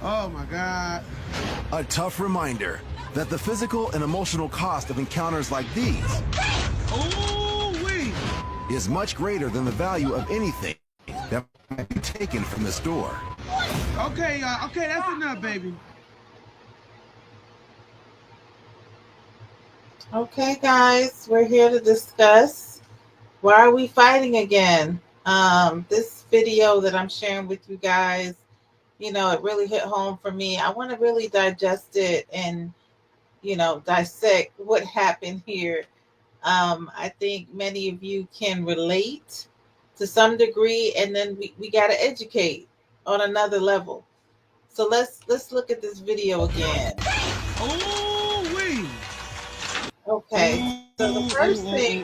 Oh my God. A tough reminder that the physical and emotional cost of encounters like these is much greater than the value of anything that might be taken from the store. Okay, okay, that's enough, baby. Okay, guys, we're here to discuss why are we fighting again. This video that I'm sharing with you guys, you know, it really hit home for me. I want to really digest it and, you know, dissect what happened here. I think many of you can relate to some degree, and then we got to educate on another level. So let's look at this video again. Okay, so the first thing,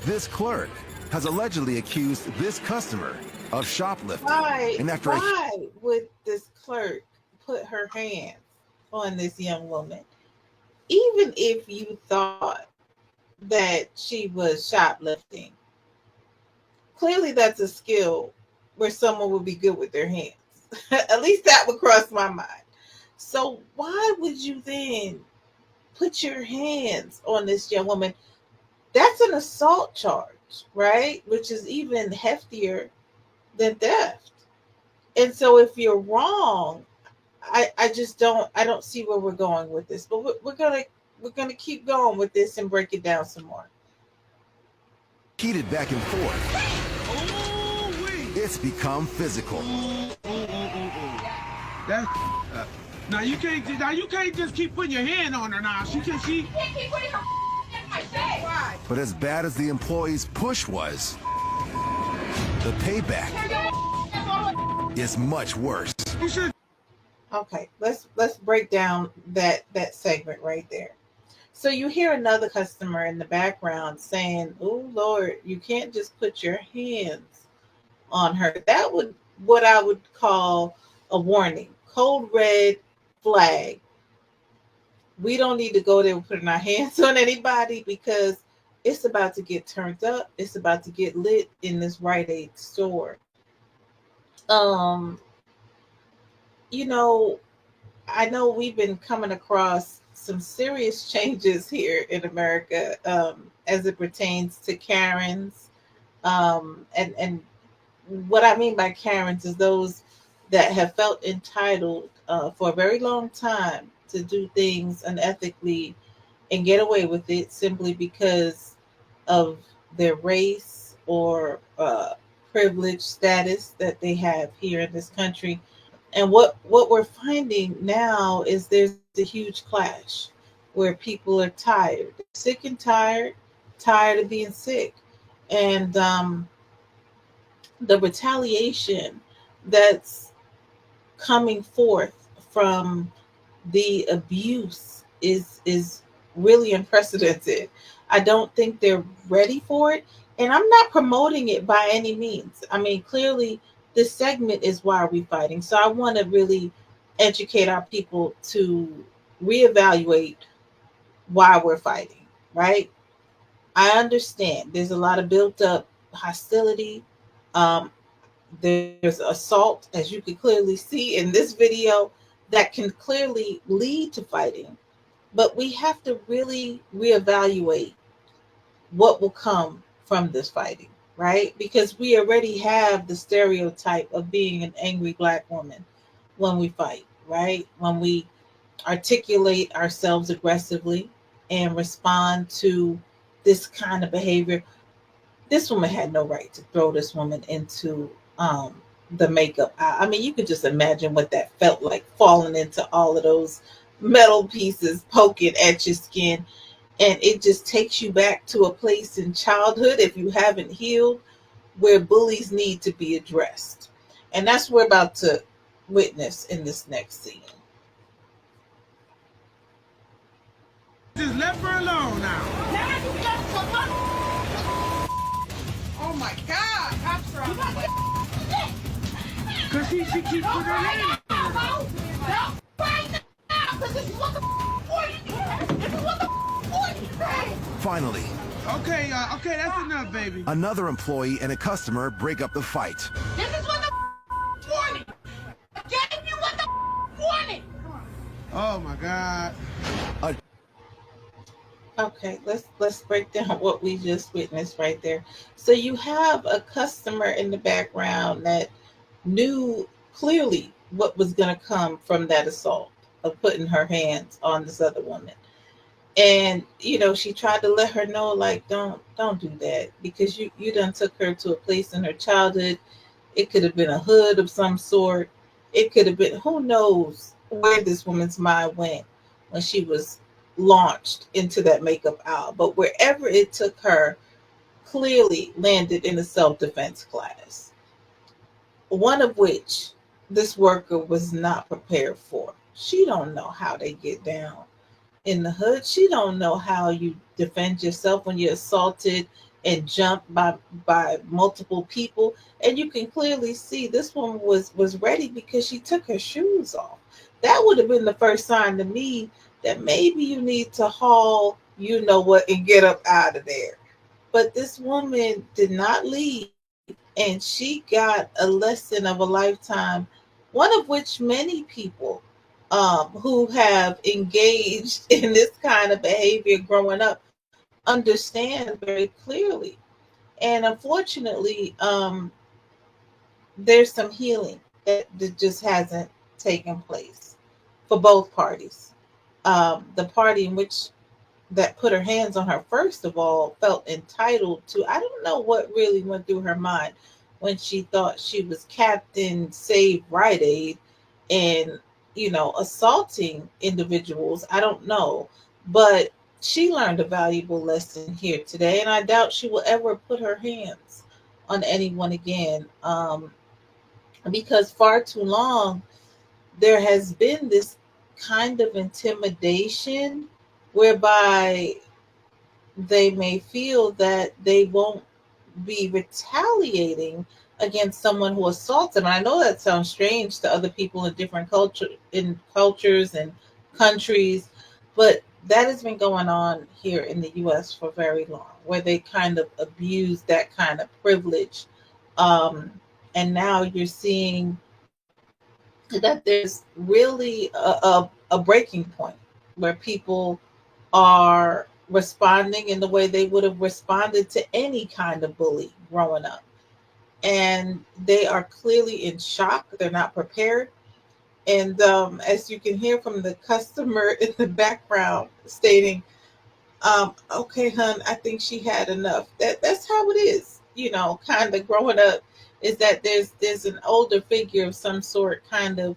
this clerk has allegedly accused this customer of shoplifting. Why would this clerk put her hands on this young woman, even if you thought that she was shoplifting? Clearly, that's a skill where someone would be good with their hands. At least that would cross my mind. So why would you then put your hands on this young woman? That's an assault charge, right? Which is even heftier than theft. And so if you're wrong, I don't see where we're going with this. But we're gonna keep going with this and break it down some more. Heated back and forth. It's become physical. Now you can't just keep putting your hand on her now. She can't keep putting her in my face. Why? But as bad as the employee's push was, the payback is much worse. Okay, let's break down that segment right there. So you hear another customer in the background saying, "Oh Lord, you can't just put your hands on her." That would what I would call a warning, code red flag. We don't need to go there putting our hands on anybody, because it's about to get turned up. It's about to get lit in this Rite Aid store. You know, I know we've been coming across some serious changes here in America as it pertains to Karens. And what I mean by Karens is those that have felt entitled for a very long time to do things unethically and get away with it simply because of their race or privilege status that they have here in this country. And what we're finding now is there's a huge clash where people are tired, sick and tired of being sick. And the retaliation that's coming forth from the abuse is really unprecedented. I don't think they're ready for it. And I'm not promoting it by any means. I mean, clearly, this segment is why we're fighting. So I want to really educate our people to reevaluate why we're fighting, right? I understand there's a lot of built up hostility. There's assault, as you can clearly see in this video, that can clearly lead to fighting. But we have to really reevaluate what will come from this fighting, right? Because we already have the stereotype of being an angry Black woman when we fight, right? When we articulate ourselves aggressively and respond to this kind of behavior. This woman had no right to throw this woman into the makeup. I mean, you could just imagine what that felt like, falling into all of those metal pieces, poking at your skin. And it just takes you back to a place in childhood, if you haven't healed, where bullies need to be addressed. And that's what we're about to witness in this next scene. Just left her alone now. Oh my God! Cops are on the way. Cause she keeps putting her hand on her. Right now, because this is what the This is what the Finally, Okay, okay, that's enough, baby. another employee and a customer break up the fight. This is what the wanted. I gave you what the wanted. Oh my God. Okay, let's break down what we just witnessed right there. So you have a customer in the background that knew clearly what was going to come from that assault of putting her hands on this other woman. And she tried to let her know, like, don't do that, because you done took her to a place in her childhood. It could have been a hood of some sort. It could have been, who knows where this woman's mind went when she was launched into that makeup aisle. But wherever it took her, clearly landed in a self-defense class, one of which this worker was not prepared for. She don't know how they get down in the hood. She don't know how you defend yourself when you're assaulted and jumped by multiple people. And you can clearly see this woman was ready, because she took her shoes off. That would have been the first sign to me that maybe you need to haul, and get up out of there. But this woman did not leave, and she got a lesson of a lifetime, one of which many people who have engaged in this kind of behavior growing up understand very clearly. And unfortunately, there's some healing that just hasn't taken place for both parties. The party in which that put her hands on her, first of all, felt entitled to, I don't know what really went through her mind when she thought she was Captain Save Rite Aid and assaulting individuals. I don't know, but she learned a valuable lesson here today, and I doubt she will ever put her hands on anyone again, because far too long there has been this kind of intimidation whereby they may feel that they won't be retaliating against someone who assaults them. And I know that sounds strange to other people in different cultures and countries, but that has been going on here in the U.S. for very long, where they kind of abuse that kind of privilege. And now you're seeing that there's really a breaking point where people are responding in the way they would have responded to any kind of bully growing up. And they are clearly in shock. They're not prepared. And as you can hear from the customer in the background stating, okay, hun, I think she had enough. That's how it is, kind of growing up, is that there's an older figure of some sort, kind of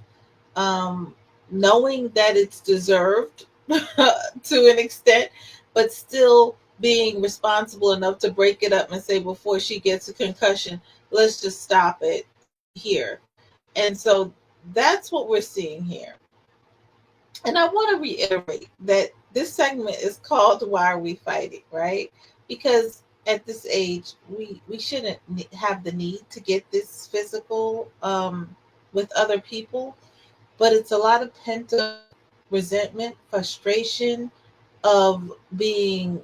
knowing that it's deserved to an extent, but still being responsible enough to break it up and say, before she gets a concussion, let's just stop it here. And so that's what we're seeing here. And I want to reiterate that this segment is called Why Are We Fighting, right? Because at this age, we shouldn't have the need to get this physical with other people, but it's a lot of pent-up resentment, frustration of being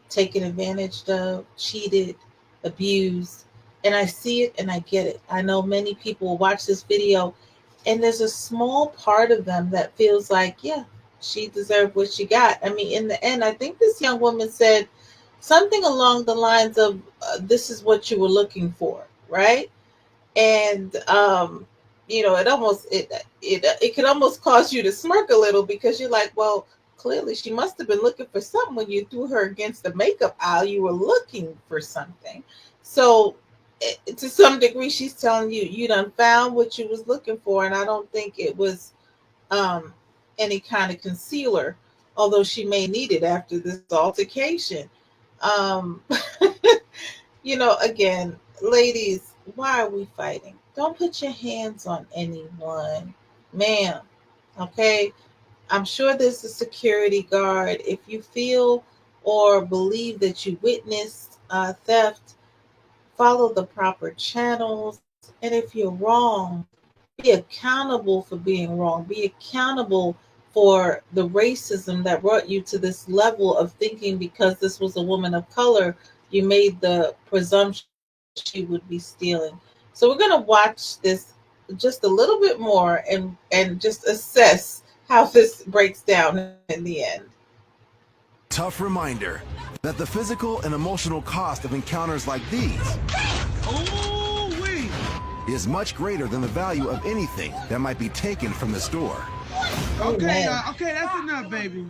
taken advantage of, cheated, abused. And I see it and I get it. I know many people will watch this video and there's a small part of them that feels like, yeah, she deserved what she got. I mean, in the end, I think this young woman said something along the lines of, this is what you were looking for, right? And, it could almost cause you to smirk a little, because you're like, well, clearly she must have been looking for something. When you threw her against the makeup aisle, you were looking for something. So to some degree, she's telling you, you done found what you was looking for. And I don't think it was any kind of concealer although she may need it after this altercation. Um, you know, again, ladies, why are we fighting? Don't put your hands on anyone, ma'am. Okay, I'm sure there's a security guard. If you feel or believe that you witnessed theft, follow the proper channels. And if you're wrong, be accountable for being wrong. Be accountable for the racism that brought you to this level of thinking because this was a woman of color, you made the presumption she would be stealing. So we're going to watch this just a little bit more and just assess how this breaks down in the end. Tough reminder that the physical and emotional cost of encounters like these Oh, wait. is much greater than the value of anything that might be taken from the store. Okay, man. okay, that's enough, baby.